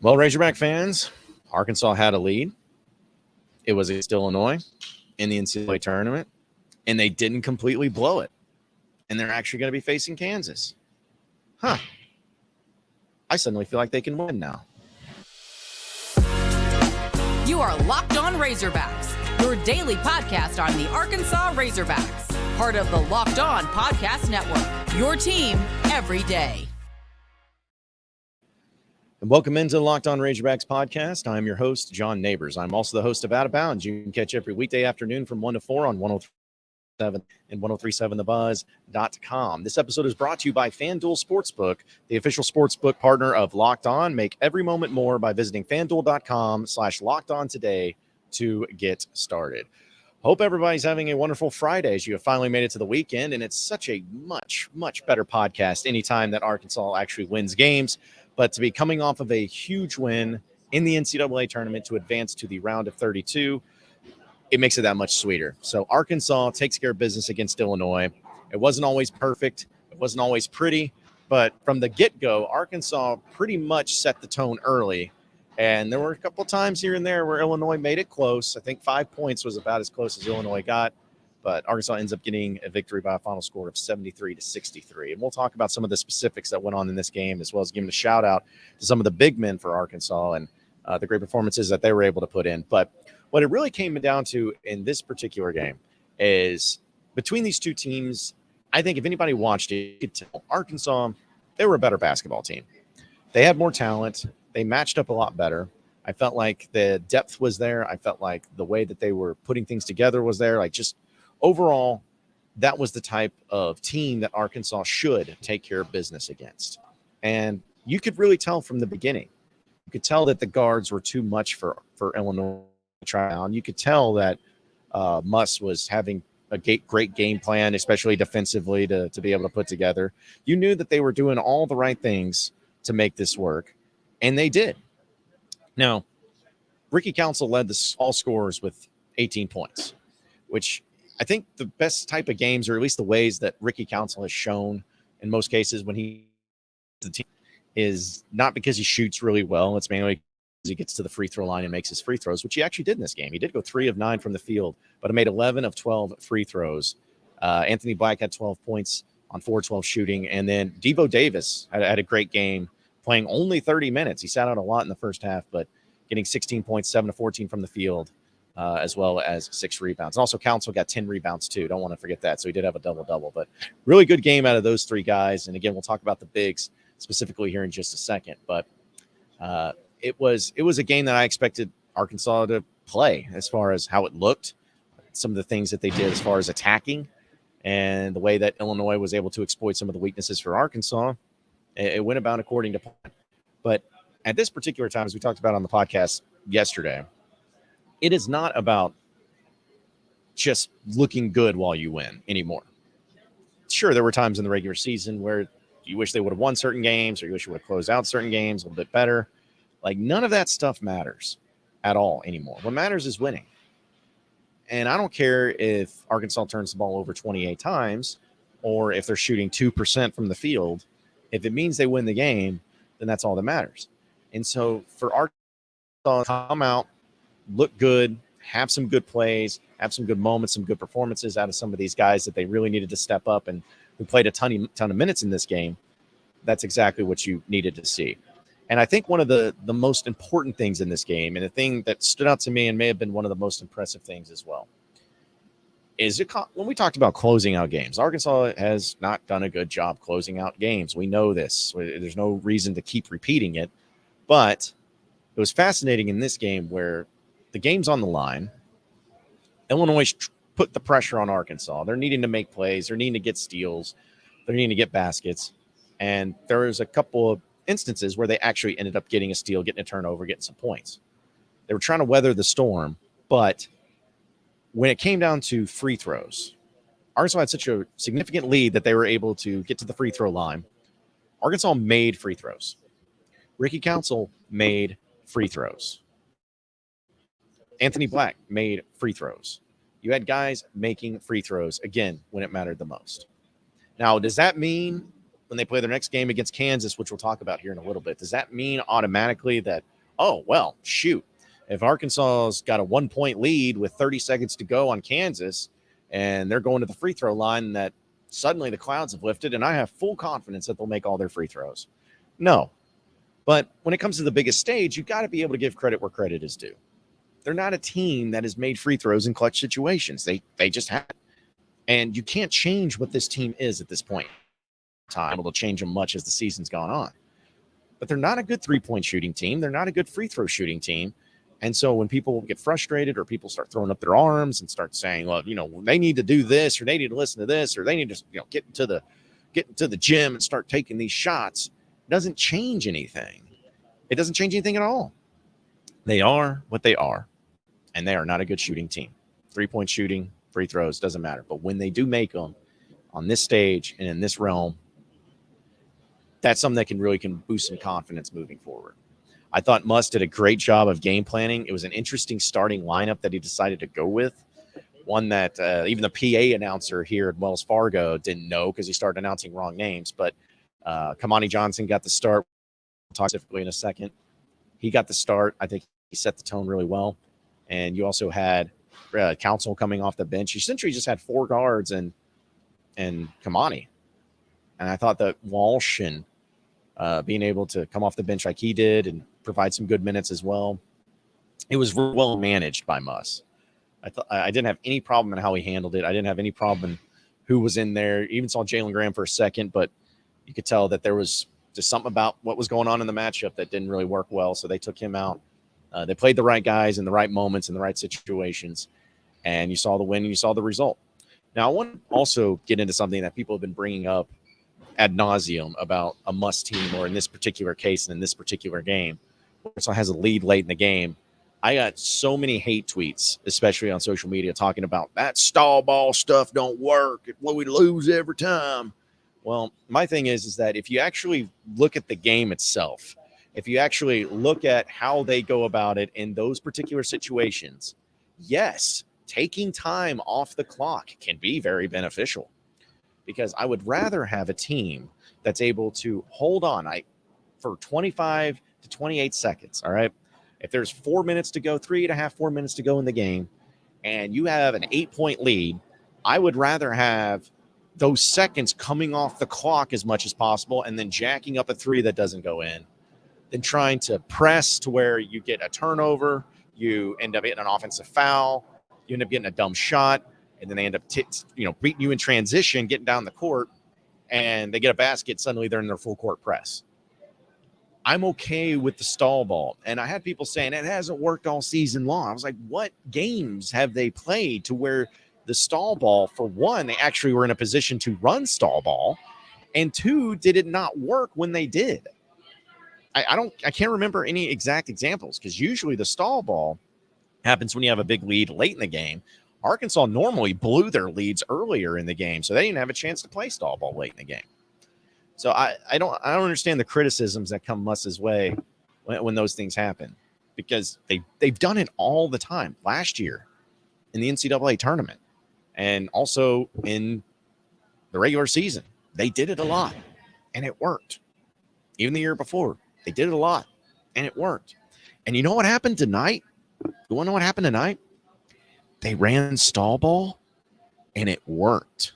Well, Razorback fans, Arkansas had a lead. It was against Illinois in the NCAA tournament, and they didn't completely blow it. And they're actually going to be facing Kansas. I suddenly feel like they can win now. You are Locked On Razorbacks, your daily podcast on the Arkansas Razorbacks, part of the Locked On Podcast Network, your team every day. And welcome into the Locked On Razorbacks podcast. I'm your host, John Nabors. I'm also the host of Out of Bounds. You can catch every weekday afternoon from 1 to 4 on 103.7 and 103.7thebuzz.com. This episode is brought to you by FanDuel Sportsbook, the official sportsbook partner of Locked On. Make every moment more by visiting FanDuel.com/LockedOn today to get started. Hope everybody's having a wonderful Friday as you have finally made it to the weekend, and it's such a much better podcast anytime that Arkansas actually wins games. But to be coming off of a huge win in the NCAA tournament to advance to the round of 32, it makes it that much sweeter. So Arkansas takes care of business against Illinois. It wasn't always perfect. It wasn't always pretty. But from the get-go, Arkansas pretty much set the tone early. And there were a couple times here and there where Illinois made it close. I think 5 points was about as close as Illinois got. But Arkansas ends up getting a victory by a final score of 73-63. And we'll talk about some of the specifics that went on in this game, as well as giving a shout out to some of the big men for Arkansas and the great performances that they were able to put in. But what it really came down to in this particular game is between these two teams, I think if anybody watched it, you could tell Arkansas, they were a better basketball team. They had more talent. They matched up a lot better. I felt like the depth was there. I felt like the way that they were putting things together was there. Like just overall, that was the type of team that Arkansas should take care of business against. And you could really tell from the beginning. You could tell that the guards were too much for Illinois to try out. And you could tell that Muss was having a great game plan, especially defensively, to be able to put together. You knew that they were doing all the right things to make this work, and they did. Now, Ricky Council led the all scorers with 18 points, which I think the best type of games, or at least the ways that Ricky Council has shown in most cases when he the team, is not because he shoots really well. It's mainly because he gets to the free throw line and makes his free throws, which he actually did in this game. He did go 3 of 9 from the field, but he made 11 of 12 free throws. Anthony Black had 12 points on 4-12 shooting. And then Devo Davis had a great game, playing only 30 minutes. He sat out a lot in the first half, but getting 16 points, 7 of 14 from the field. As well as 6 rebounds. And also Council got 10 rebounds too. Don't want to forget that. So he did have a double-double, but really good game out of those 3 guys. And again, we'll talk about the bigs specifically here in just a second, but it was a game that I expected Arkansas to play as far as how it looked, some of the things that they did as far as attacking, and the way that Illinois was able to exploit some of the weaknesses for Arkansas. It went about according to plan. But at this particular time, as we talked about on the podcast yesterday, it is not about just looking good while you win anymore. Sure, there were times in the regular season where you wish they would have won certain games, or you wish you would have closed out certain games a little bit better. Like, none of that stuff matters at all anymore. What matters is winning. And I don't care if Arkansas turns the ball over 28 times or if they're shooting 2% from the field. If it means they win the game, then that's all that matters. And so for Arkansas to come out, look good, have some good plays, have some good moments, some good performances out of some of these guys that they really needed to step up and who played a ton of minutes in this game. That's exactly what you needed to see. And I think one of the most important things in this game, and the thing that stood out to me and may have been one of the most impressive things as well, is when we talked about closing out games. Arkansas has not done a good job closing out games. We know this. There's no reason to keep repeating it. But it was fascinating in this game where the game's on the line. Illinois put the pressure on Arkansas. They're needing to make plays. They're needing to get steals. They're needing to get baskets. And there was a couple of instances where they actually ended up getting a steal, getting a turnover, getting some points. They were trying to weather the storm. But when it came down to free throws, Arkansas had such a significant lead that they were able to get to the free throw line. Arkansas made free throws. Ricky Council made free throws. Anthony Black made free throws. You had guys making free throws, again, when it mattered the most. Now, does that mean when they play their next game against Kansas, which we'll talk about here in a little bit, does that mean automatically that, oh, well, shoot, if Arkansas's got a 1-point lead with 30 seconds to go on Kansas and they're going to the free throw line, that suddenly the clouds have lifted and I have full confidence that they'll make all their free throws? No. But when it comes to the biggest stage, you've got to be able to give credit where credit is due. They're not a team that has made free throws in clutch situations. They just haven't. And you can't change what this team is at this point in time. It'll change them much as the season's gone on. But they're not a good three-point shooting team. They're not a good free throw shooting team. And so when people get frustrated or people start throwing up their arms and start saying, well, they need to do this or they need to listen to this or they need to get into the gym and start taking these shots, it doesn't change anything. It doesn't change anything at all. They are what they are, and they are not a good shooting team. Three-point shooting, free throws, doesn't matter. But when they do make them on this stage and in this realm, that's something that can boost some confidence moving forward. I thought Muss did a great job of game planning. It was an interesting starting lineup that he decided to go with, one that even the PA announcer here at Wells Fargo didn't know because he started announcing wrong names. But Kamani Johnson got the start. We'll talk specifically in a second. He got the start. I think he set the tone really well. And you also had Council coming off the bench. You essentially just had four guards and Kamani. And I thought that Walsh and being able to come off the bench like he did and provide some good minutes as well, it was well managed by Muss. I didn't have any problem in how he handled it. I didn't have any problem in who was in there. Even saw Jalen Graham for a second, but you could tell that there was just something about what was going on in the matchup that didn't really work well. So they took him out. They played the right guys in the right moments, in the right situations, and you saw the win and you saw the result. Now, I want to also get into something that people have been bringing up ad nauseum about a Muss team, or in this particular case and in this particular game, Arkansas has a lead late in the game. I got so many hate tweets, especially on social media, talking about that stall ball stuff don't work. Well, we lose every time. Well, my thing is that if you actually look at the game itself, if you actually look at how they go about it in those particular situations, yes, taking time off the clock can be very beneficial, because I would rather have a team that's able to hold on for 25 to 28 seconds, all right? If there's 4 minutes to go, 3.5, 4 minutes to go in the game, and you have an 8-point lead, I would rather have those seconds coming off the clock as much as possible and then jacking up a three that doesn't go in than trying to press to where you get a turnover, you end up getting an offensive foul, you end up getting a dumb shot, and then they end up beating you in transition, getting down the court, and they get a basket, suddenly they're in their full court press. I'm okay with the stall ball. And I had people saying it hasn't worked all season long. I was like, what games have they played to where the stall ball, for one, they actually were in a position to run stall ball, and two, did it not work when they did? I can't remember any exact examples, because usually the stall ball happens when you have a big lead late in the game. Arkansas normally blew their leads earlier in the game, so they didn't have a chance to play stall ball late in the game. So I don't understand the criticisms that come Muss's way when those things happen, because they've done it all the time. Last year in the NCAA tournament and also in the regular season, they did it a lot and it worked. Even the year before, they did it a lot and it worked. And you know what happened tonight? You want to know what happened tonight? They ran stall ball and it worked.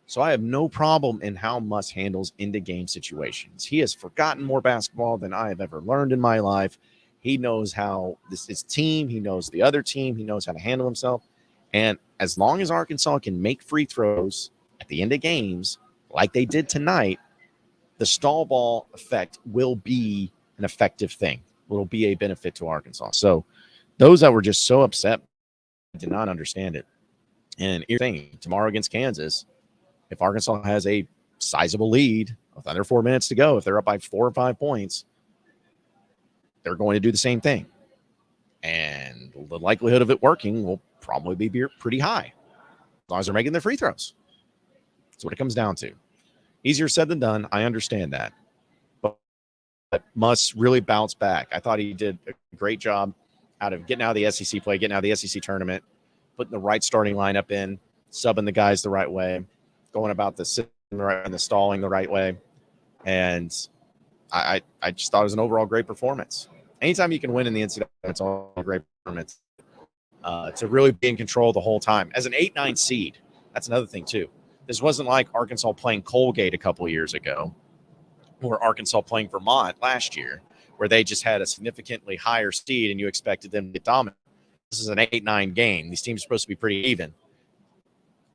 So I have no problem in how Muss handles into-game situations. He has forgotten more basketball than I have ever learned in my life. He knows how his team, he knows the other team, he knows how to handle himself. And as long as Arkansas can make free throws at the end of games like they did tonight, the stall ball effect will be an effective thing. It will be a benefit to Arkansas. So those that were just so upset did not understand it. And here's the thing, tomorrow against Kansas, if Arkansas has a sizable lead with under 4 minutes to go, if they're up by 4 or 5 points, they're going to do the same thing. And the likelihood of it working will probably be pretty high, as long as they're making their free throws. That's what it comes down to. Easier said than done. I understand that. But Muss really bounce back. I thought he did a great job out of getting out of the SEC play, getting out of the SEC tournament, putting the right starting lineup in, subbing the guys the right way, going about the system and the stalling the right way. And I just thought it was an overall great performance. Anytime you can win in the NCAA, it's all a great performance. To really be in control the whole time. As an 8-9 seed, that's another thing too. This wasn't like Arkansas playing Colgate a couple of years ago, or Arkansas playing Vermont last year, where they just had a significantly higher seed and you expected them to get dominant. This is an 8-9 game. These teams are supposed to be pretty even.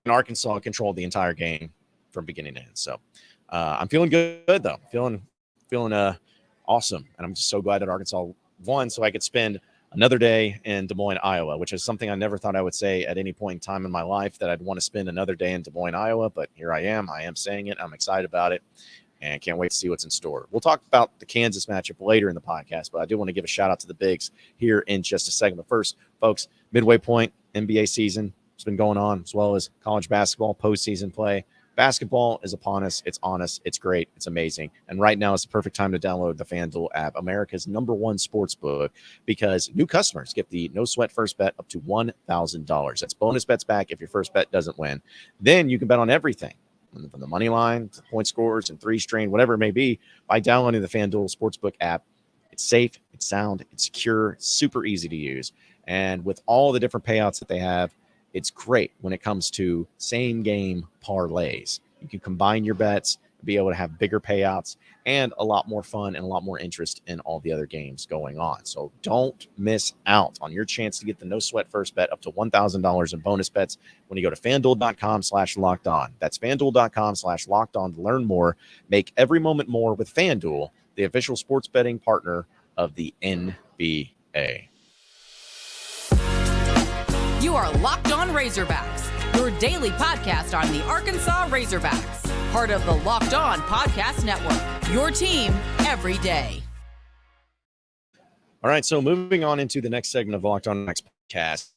And Arkansas controlled the entire game from beginning to end. So I'm feeling good though. Feeling awesome. And I'm just so glad that Arkansas won so I could spend another day in Des Moines, Iowa, which is something I never thought I would say at any point in time in my life, that I'd want to spend another day in Des Moines, Iowa. But here I am. I am saying it. I'm excited about it and can't wait to see what's in store. We'll talk about the Kansas matchup later in the podcast, but I do want to give a shout out to the Bigs here in just a second. But first, folks, midway point, NBA season has been going on, as well as college basketball postseason play. Basketball is upon us. It's on us. It's great. It's amazing. And right now is the perfect time to download the FanDuel app, America's #1 sports book, because new customers get the no sweat first bet up to $1,000. That's bonus bets back if your first bet doesn't win. Then you can bet on everything, from the money line to the point scores and three string, whatever it may be, by downloading the FanDuel Sportsbook app. It's safe, it's sound, it's secure, super easy to use. And with all the different payouts that they have, it's great when it comes to same game parlays. You can combine your bets, be able to have bigger payouts, and a lot more fun and a lot more interest in all the other games going on. So don't miss out on your chance to get the no sweat first bet up to $1,000 in bonus bets when you go to FanDuel.com/lockedon. That's FanDuel.com/lockedon to learn more. Make every moment more with FanDuel, the official sports betting partner of the NBA. You are Locked On Razorbacks, your daily podcast on the Arkansas Razorbacks, part of the Locked On Podcast Network, your team every day. All right, so moving on into the next segment of Locked On Next podcast,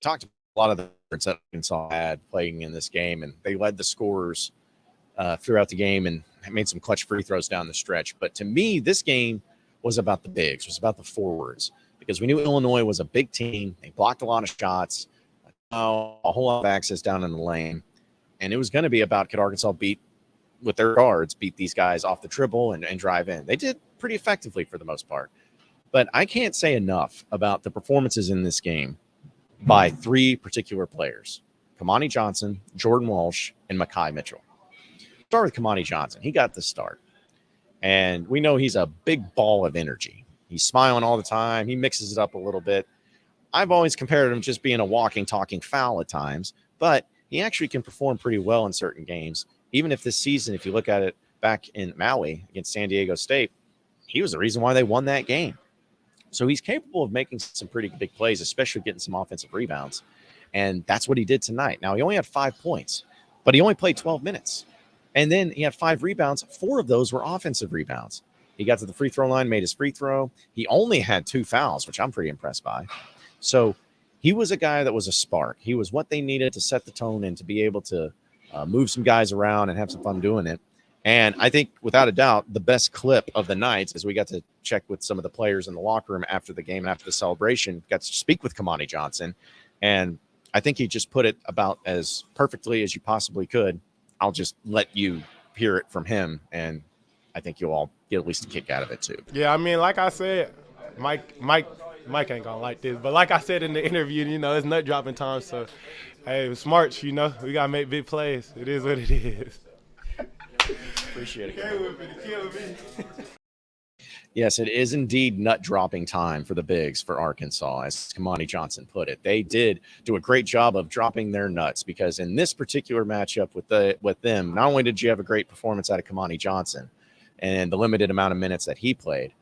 talked about a lot of the difference that Arkansas had playing in this game, and they led the scorers throughout the game and made some clutch free throws down the stretch. But to me, this game was about the bigs, was about the forwards, because we knew Illinois was a big team. They blocked a lot of shots, a whole lot of access down in the lane. And it was going to be about, could Arkansas beat these guys off the dribble and drive in. They did pretty effectively for the most part. But I can't say enough about the performances in this game by three particular players: Kamani Johnson, Jordan Walsh, and Mekhi Mitchell. Start with Kamani Johnson. He got the start. And we know he's a big ball of energy. He's smiling all the time. He mixes it up a little bit. I've always compared him just being a walking, talking foul at times, but he actually can perform pretty well in certain games. Even if this season, if you look at it back in Maui against San Diego State, he was the reason why they won that game. So he's capable of making some pretty big plays, especially getting some offensive rebounds. And that's what he did tonight. Now, he only had 5 points, but he only played 12 minutes. And then he had 5 rebounds. 4 of those were offensive rebounds. He got to the free throw line, made his free throw. He only had 2 fouls, which I'm pretty impressed by. So he was a guy that was a spark. He was what they needed to set the tone and to be able to move some guys around and have some fun doing it. And I think, without a doubt, the best clip of the night, as we got to check with some of the players in the locker room after the game and after the celebration, got to speak with Kamani Johnson. And I think he just put it about as perfectly as you possibly could. I'll just let you hear it from him, and I think you'll all get at least a kick out of it too. Yeah, I mean, like I said, Mike ain't gonna like this, but like I said in the interview, it's nut dropping time. So, hey, smarts, we gotta make big plays. It is what it is. Appreciate it. Yes, it is indeed nut dropping time for the bigs for Arkansas, as Kamani Johnson put it. They did do a great job of dropping their nuts, because in this particular matchup with them, not only did you have a great performance out of Kamani Johnson and the limited amount of minutes that he played,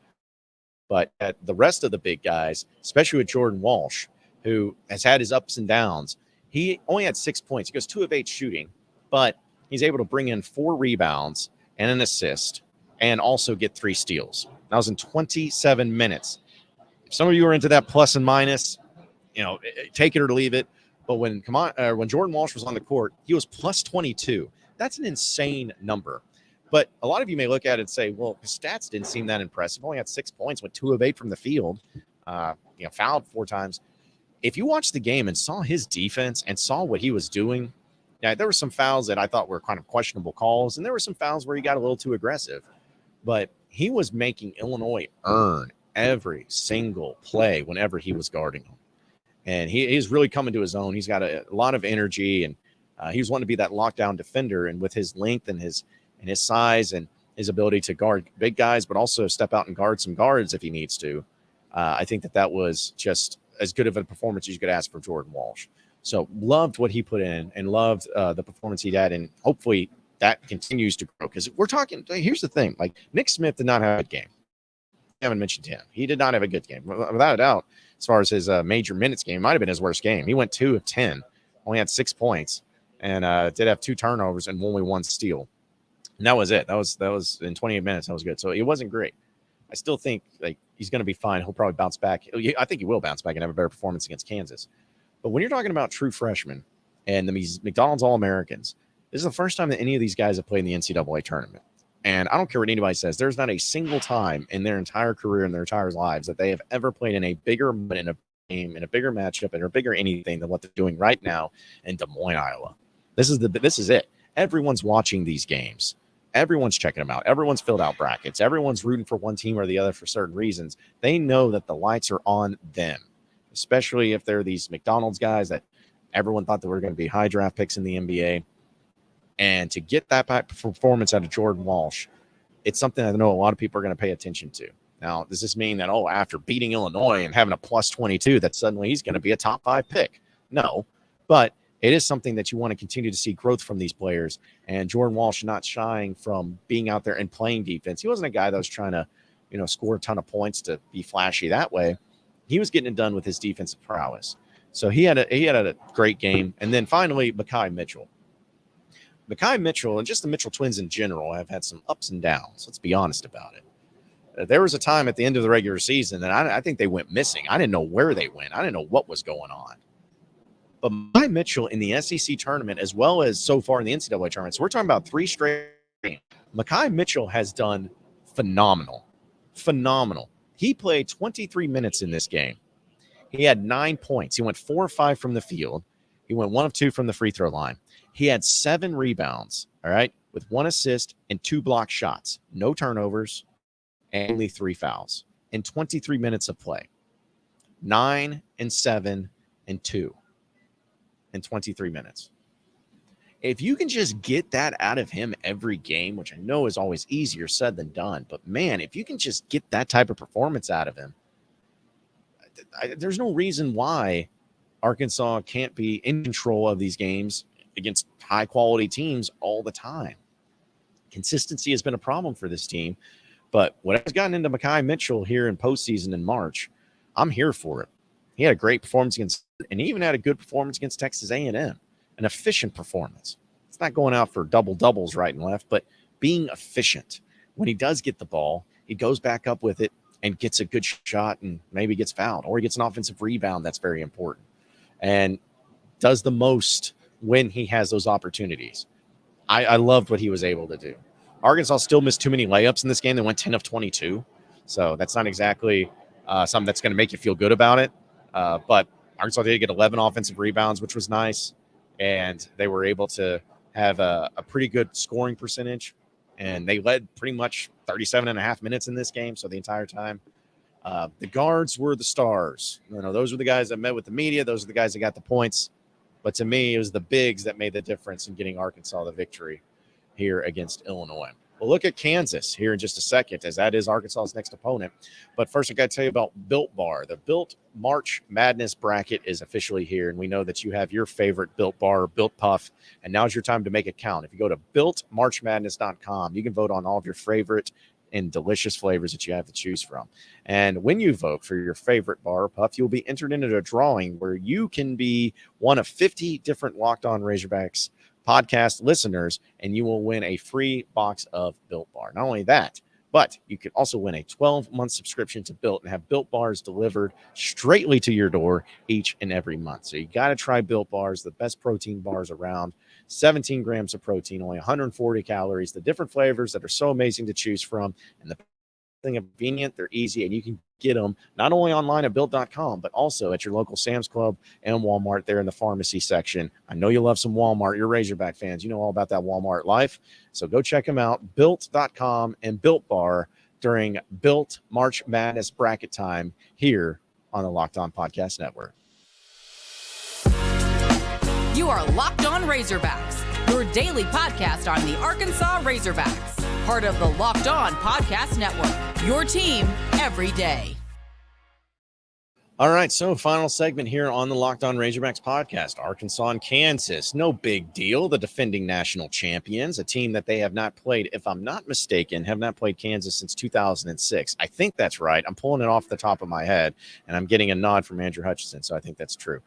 but at the rest of the big guys, especially with Jordan Walsh, who has had his ups and downs, he only had 6 points. He goes 2 of 8 shooting, but he's able to bring in 4 rebounds and an assist and also get 3 steals. That was in 27 minutes. If some of you are into that plus and minus, take it or leave it. But when Jordan Walsh was on the court, he was plus 22. That's an insane number. But a lot of you may look at it and say, well, his stats didn't seem that impressive. Only had 6 points, went 2 of 8 from the field, fouled 4 times. If you watched the game and saw his defense and saw what he was doing, Yeah, there were some fouls that I thought were kind of questionable calls, and there were some fouls where he got a little too aggressive. But he was making Illinois earn every single play whenever he was guarding them. And he's really coming to his own. He's got a lot of energy, and he was wanting to be that lockdown defender. And with his length and his size and his ability to guard big guys, but also step out and guard some guards if he needs to, I think that was just as good of a performance as you could ask for Jordan Walsh. So loved what he put in and loved the performance he had, and hopefully that continues to grow. Because we're talking, here's the thing, like Nick Smith did not have a good game. I haven't mentioned him. He did not have a good game. Without a doubt, as far as his major minutes game, might have been his worst game. He went 2 of 10, only had 6 points, and did have 2 turnovers and only 1 steal. And that was it. That was in 28 minutes. That was good. So it wasn't great. I still think like he's going to be fine. He'll probably bounce back. I think he will bounce back and have a better performance against Kansas. But when you're talking about true freshmen and these McDonald's All-Americans, this is the first time that any of these guys have played in the NCAA tournament. And I don't care what anybody says. There's not a single time in their entire career, in their entire lives, that they have ever played in a bigger in a game, in a bigger matchup, in a bigger anything than what they're doing right now in Des Moines, Iowa. This is it. Everyone's watching these games. Everyone's checking them out. Everyone's filled out brackets. Everyone's rooting for one team or the other for certain reasons. They know that the lights are on them, especially if they're these McDonald's guys that everyone thought that were going to be high draft picks in the NBA. And to get that performance out of Jordan Walsh, it's something I know a lot of people are going to pay attention to. Now, does this mean that, after beating Illinois and having a plus 22, that suddenly he's going to be a top 5 pick? No, but it is something that you want to continue to see growth from these players. And Jordan Walsh not shying from being out there and playing defense. He wasn't a guy that was trying to, score a ton of points to be flashy that way. He was getting it done with his defensive prowess. So he had a great game. And then finally, Mekhi Mitchell. Mekhi Mitchell and just the Mitchell twins in general have had some ups and downs. Let's be honest about it. There was a time at the end of the regular season that I think they went missing. I didn't know where they went. I didn't know what was going on. But Mekhi Mitchell in the SEC tournament, as well as so far in the NCAA tournament, so we're talking about 3 straight games. Mekhi Mitchell has done phenomenal. Phenomenal. He played 23 minutes in this game. He had 9 points. He went 4 of 5 from the field. He went 1 of 2 from the free throw line. He had 7 rebounds, all right, with 1 assist and 2 block shots, no turnovers, and only 3 fouls in 23 minutes of play. 9 and 7 and 2 in 23 minutes. If you can just get that out of him every game, which I know is always easier said than done, but man, if you can just get that type of performance out of him, there's no reason why Arkansas can't be in control of these games against high-quality teams all the time. Consistency has been a problem for this team, but what has gotten into Mekhi Mitchell here in postseason in March, I'm here for it. He had a great performance and he even had a good performance against Texas A&M, an efficient performance. It's not going out for double-doubles right and left, but being efficient. When he does get the ball, he goes back up with it and gets a good shot and maybe gets fouled, or he gets an offensive rebound. That's very important. And does the most when he has those opportunities. I loved what he was able to do. Arkansas still missed too many layups in this game. They went 10 of 22. So that's not exactly something that's going to make you feel good about it. But Arkansas did get 11 offensive rebounds, which was nice. And they were able to have a pretty good scoring percentage. And they led pretty much 37 and a half minutes in this game. So the entire time. The guards were the stars. Those were the guys that met with the media. Those are the guys that got the points. But to me, it was the bigs that made the difference in getting Arkansas the victory here against Illinois. We'll look at Kansas here in just a second, as that is Arkansas's next opponent. But first, I got to tell you about Built Bar. The Built March Madness bracket is officially here, and we know that you have your favorite Built Bar or Built Puff, and now's your time to make it count. If you go to BuiltMarchMadness.com, you can vote on all of your favorite and delicious flavors that you have to choose from. And when you vote for your favorite bar or puff, you'll be entered into a drawing where you can be one of 50 different Locked On Razorbacks podcast listeners, and you will win a free box of Built Bar. Not only that, but you could also win a 12-month subscription to Built and have Built Bars delivered straightly to your door each and every month. So you got to try Built Bars, the best protein bars around. 17 grams of protein, only 140 calories, the different flavors that are so amazing to choose from, and the convenient, they're easy, and you can get them not only online at built.com, but also at your local Sam's Club and Walmart there in the pharmacy section. I know you love some Walmart. You're Razorback fans. You know all about that Walmart life. So go check them out, built.com and Built Bar during Built March Madness bracket time here on the Locked On Podcast Network. You are Locked On Razorbacks, your daily podcast on the Arkansas Razorbacks, part of the Locked On Podcast Network, your team every day. All right, so final segment here on the Locked On Razorbacks podcast. Arkansas and Kansas, no big deal. The defending national champions, a team that they have not played, if I'm not mistaken, have not played Kansas since 2006. I think that's right. I'm pulling it off the top of my head, and I'm getting a nod from Andrew Hutchison, so I think that's true.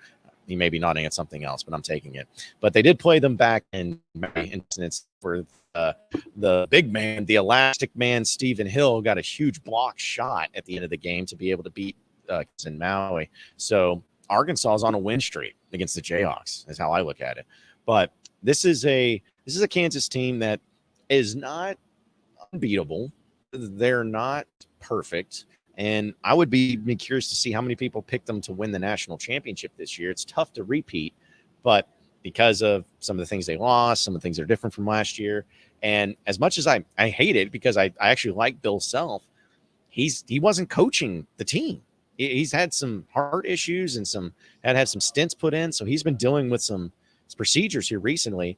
He may be nodding at something else, but I'm taking it. But they did play them back in May, and it's for the big man, the elastic man, Stephen Hill, got a huge block shot at the end of the game to be able to beat in Maui. So Arkansas is on a win streak against the Jayhawks, is how I look at it. But this is a Kansas team that is not unbeatable. They're not perfect. And I would be curious to see how many people picked them to win the national championship this year. It's tough to repeat, but because of some of the things they lost, some of the things that are different from last year. And as much as I hate it, because I actually like Bill Self, he wasn't coaching the team. He's had some heart issues and had some stints put in. So he's been dealing with some procedures here recently,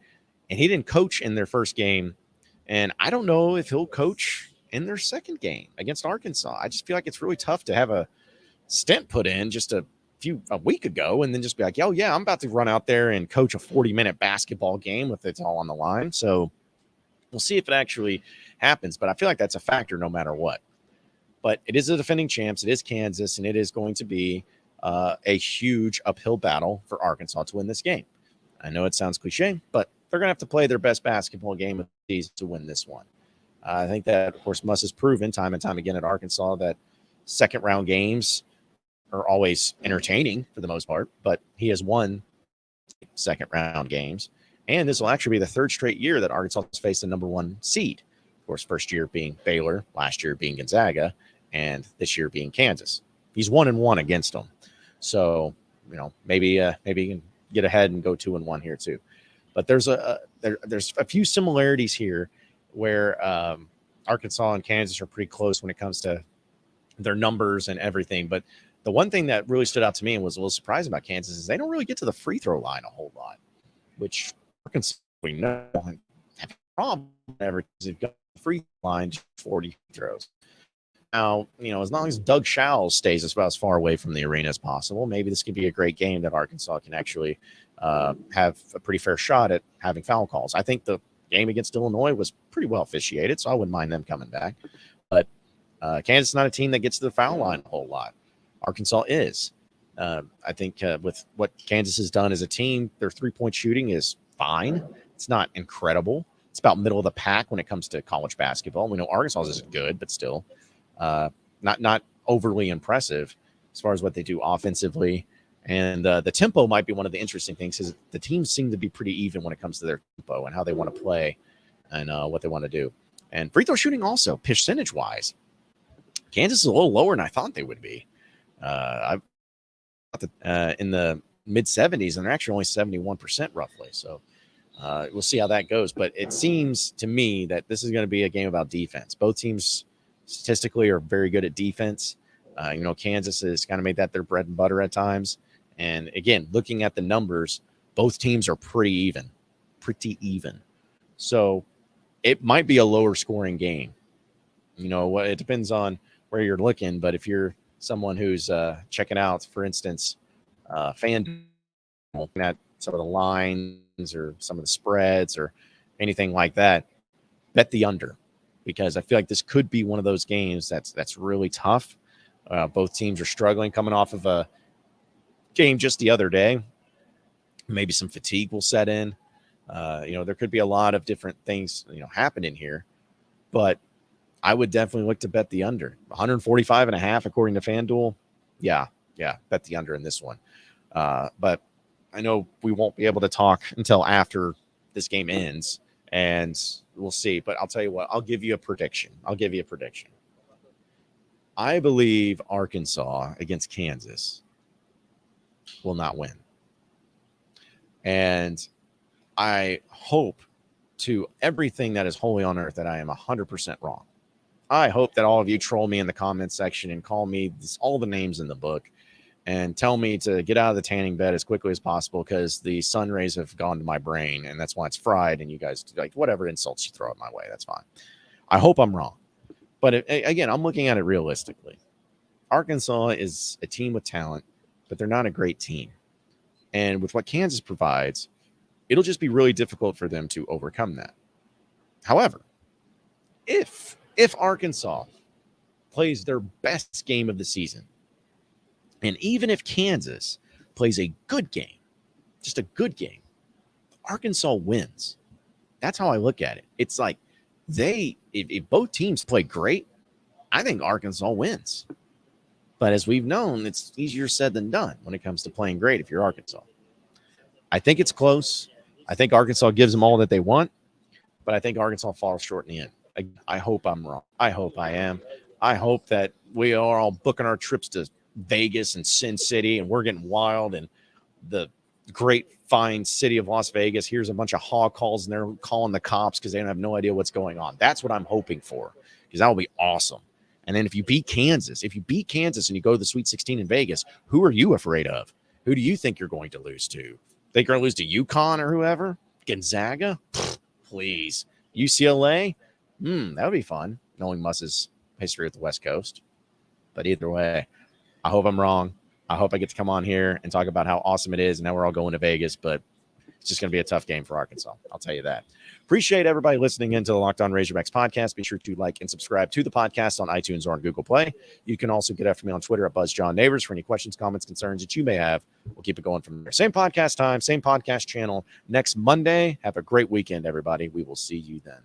and he didn't coach in their first game. And I don't know if he'll coach in their second game against Arkansas. I just feel like it's really tough to have a stint put in just a week ago and then just be like, oh yeah, I'm about to run out there and coach a 40-minute basketball game with it's all on the line. So we'll see if it actually happens, but I feel like that's a factor no matter what. But it is the defending champs. It is Kansas, and it is going to be a huge uphill battle for Arkansas to win this game. I know it sounds cliche, but they're going to have to play their best basketball game of the season to win this one. I think that, of course, Muss has proven time and time again at Arkansas that second-round games are always entertaining for the most part, but he has won second-round games. And this will actually be the third straight year that Arkansas has faced the number one seed. Of course, first year being Baylor, last year being Gonzaga, and this year being Kansas. He's 1-1 against them. So, maybe you can get ahead and go 2-1 here too. But there's a few similarities here where Arkansas and Kansas are pretty close when it comes to their numbers and everything. But the one thing that really stood out to me and was a little surprising about Kansas is they don't really get to the free throw line a whole lot, which Arkansas, we know, have a problem ever because they've got the free throw line 40 throws. Now, as long as Doug Schowles stays about as far away from the arena as possible, maybe this could be a great game that Arkansas can actually have a pretty fair shot at having foul calls. I think the game against Illinois was pretty well officiated, so I wouldn't mind them coming back. But Kansas is not a team that gets to the foul line a whole lot. Arkansas is. I think with what Kansas has done as a team, their three-point shooting is fine. It's not incredible. It's about middle of the pack when it comes to college basketball. We know Arkansas isn't good, but still not overly impressive as far as what they do offensively. And the tempo might be one of the interesting things because the teams seem to be pretty even when it comes to their tempo and how they want to play and what they want to do. And free throw shooting also, percentage-wise, Kansas is a little lower than I thought they would be. I thought in the mid-70s, and they're actually only 71% roughly. So we'll see how that goes. But it seems to me that this is going to be a game about defense. Both teams statistically are very good at defense. Kansas has kind of made that their bread and butter at times. And again, looking at the numbers, both teams are pretty even. So it might be a lower scoring game. It depends on where you're looking. But if you're someone who's checking out, for instance, FanDuel, looking at some of the lines or some of the spreads or anything like that, bet the under, because I feel like this could be one of those games that's really tough. Both teams are struggling coming off of a game just the other day. Maybe some fatigue will set in. There could be a lot of different things, happening here. But I would definitely look to bet the under. 145.5 according to FanDuel. Yeah, bet the under in this one. But I know we won't be able to talk until after this game ends, and we'll see. But I'll tell you what, I'll give you a prediction. I believe Arkansas against Kansas will not win. And I hope to everything that is holy on earth that I am 100% wrong. I hope that all of you troll me in the comments section and call me all the names in the book and tell me to get out of the tanning bed as quickly as possible because the sun rays have gone to my brain and that's why it's fried. And you guys, like, whatever insults you throw at my way, that's fine. I hope I'm wrong. But again, I'm looking at it realistically. Arkansas is a team with talent, but they're not a great team. And with what Kansas provides, it'll just be really difficult for them to overcome that. However, if Arkansas plays their best game of the season, and even if Kansas plays a good game, just a good game, Arkansas wins. That's how I look at it. It's like if both teams play great, I think Arkansas wins. But as we've known, it's easier said than done when it comes to playing great if you're Arkansas. I think it's close. I think Arkansas gives them all that they want, but I think Arkansas falls short in the end. I hope I'm wrong. I hope I am. I hope that we are all booking our trips to Vegas and Sin City, and we're getting wild, and the great fine city of Las Vegas here's a bunch of hog calls, and they're calling the cops because they don't have no idea what's going on. That's what I'm hoping for, because that will be awesome. And then if you beat Kansas and you go to the Sweet 16 in Vegas, who are you afraid of? Who do you think you're going to lose to? Think you're going to lose to UConn or whoever? Gonzaga? Please. UCLA? That would be fun, knowing Muss's history with the West Coast. But either way, I hope I'm wrong. I hope I get to come on here and talk about how awesome it is, and now we're all going to Vegas, but it's just going to be a tough game for Arkansas. I'll tell you that. Appreciate everybody listening into the Locked On Razorbacks podcast. Be sure to like and subscribe to the podcast on iTunes or on Google Play. You can also get after me on Twitter at BuzzJohnNabors for any questions, comments, concerns that you may have. We'll keep it going from there. Same podcast time, same podcast channel next Monday. Have a great weekend, everybody. We will see you then.